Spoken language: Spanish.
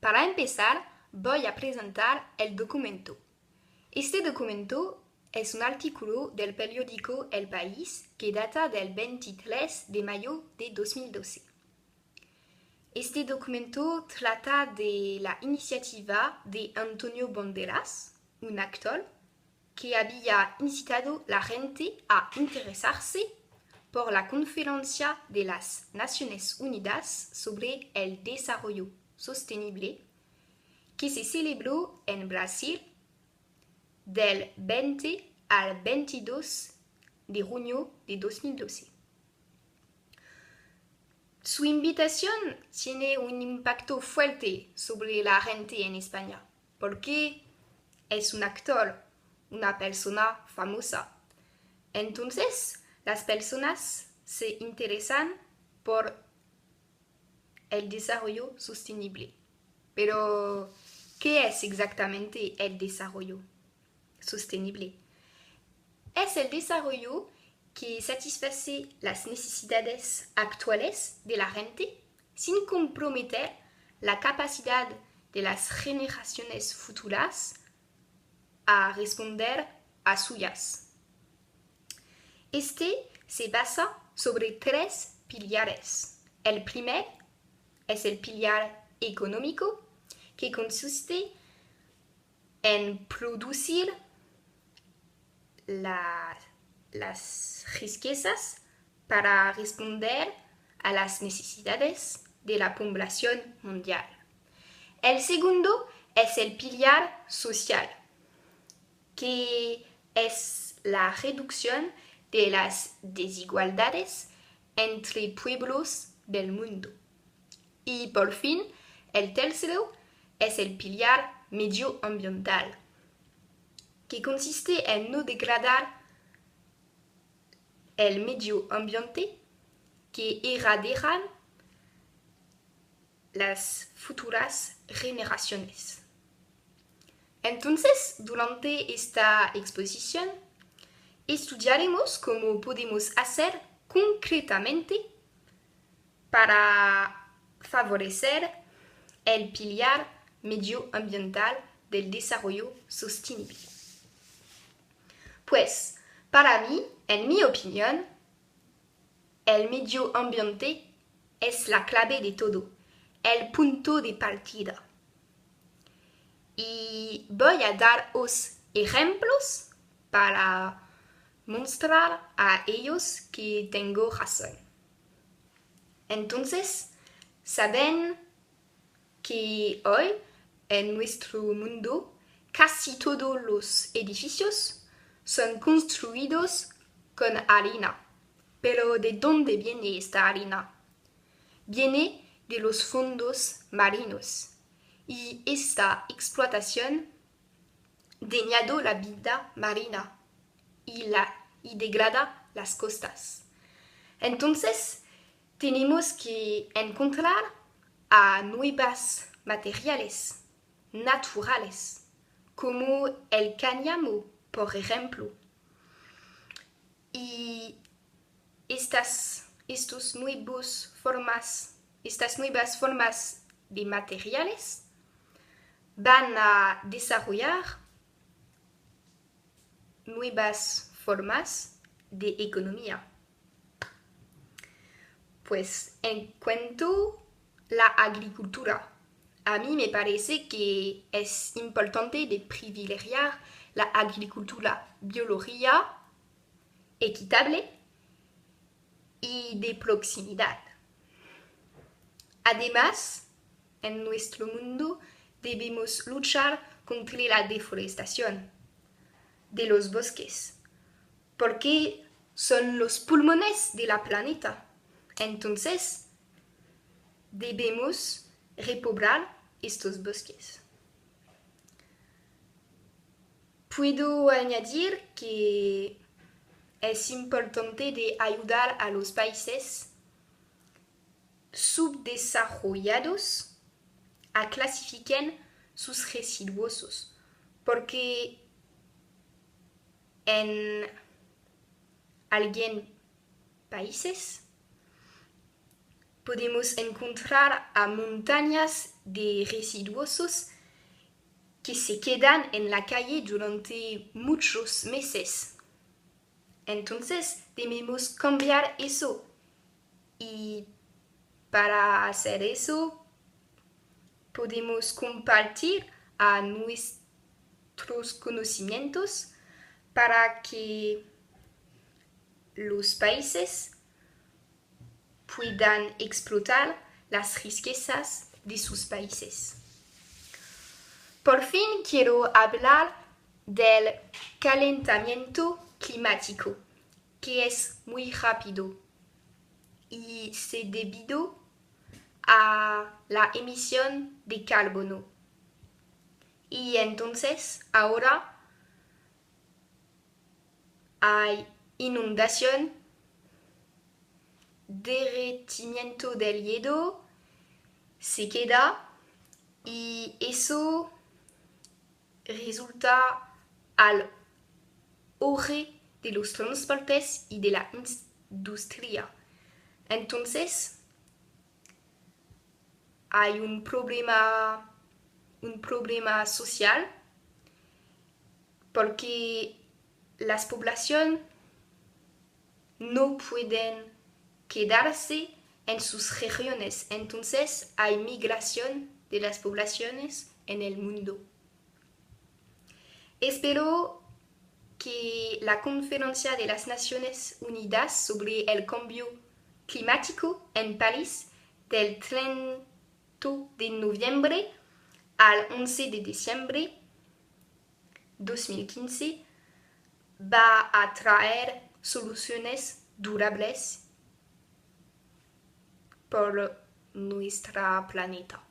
Para empezar, voy a presentar el documento. Este documento es un artículo del periódico El País que data del 23 de mayo de 2012. Este documento trata de la iniciativa de Antonio Banderas, un actor que había incitado a la gente a interesarse por la Conferencia de las Naciones Unidas sobre el Desarrollo Sostenible, que se celebró en Brasil del 20 al 22 de junio de 2012. Su invitación tiene un impacto fuerte sobre la gente en España, porque es un actor, una persona famosa. Entonces, las personas se interesan por el desarrollo sostenible. Pero, ¿qué es exactamente el desarrollo sostenible? Es el desarrollo que satisface las necesidades actuales de la gente sin comprometer la capacidad de las generaciones futuras a responder a suyas. Este se basa sobre 3 pilares. El primer es el pilar económico, que consiste en producir las riquezas para responder a las necesidades de la población mundial. El segundo es el pilar social, que es la reducción de las desigualdades entre pueblos del mundo. Y por fin, el tercero es el pilar medioambiental, que consiste en no degradar el medio ambiente que irradiarán las futuras generaciones. Entonces, durante esta exposición, estudiaremos cómo podemos hacer concretamente para favorecer el pilar medioambiental del desarrollo sostenible. Pues, para mí, en mi opinión, el medio ambiente es la clave de todo, el punto de partida. Y voy a daros ejemplos para mostrar a ellos que tengo razón. Entonces, saben que hoy en nuestro mundo casi todos los edificios son construidos con harina. Pero ¿de dónde viene esta harina? Viene de los fondos marinos. Y esta explotación daña la vida marina y degrada las costas. Entonces, tenemos que encontrar a nuevos materiales naturales, como el cáñamo, por ejemplo. Y estas nuevas formas de materiales van a desarrollar nuevas formas de economía. Pues en cuanto a la agricultura, a mí me parece que es importante de privilegiar la agricultura biológica, equitable y de proximidad. Además, en nuestro mundo debemos luchar contra la deforestación de los bosques, porque son los pulmones de la planeta. Entonces, debemos repoblar estos bosques. Puedo añadir que es importante de ayudar a los países subdesarrollados a clasificar sus residuos, porque en algunos países podemos encontrar a montañas de residuos que se quedan en la calle durante muchos meses. Entonces debemos cambiar eso. Y para hacer eso, podemos compartir a nuestros conocimientos para que los países puedan explotar las riquezas de sus países. Por fin quiero hablar del calentamiento climático, que es muy rápido y se debido a la emisión de carbono. Y entonces ahora hay inundación, derretimiento del hielo, sequedad, y eso resulta al auge de los transportes y de la industria. Entonces hay un problema social porque las poblaciones no pueden quedarse en sus regiones. Entonces hay migración de las poblaciones en el mundo. Espero que la Conferencia de las Naciones Unidas sobre el Cambio Climático en París del 30 de noviembre al 11 de diciembre 2015 va a traer soluciones durables por nuestro planeta.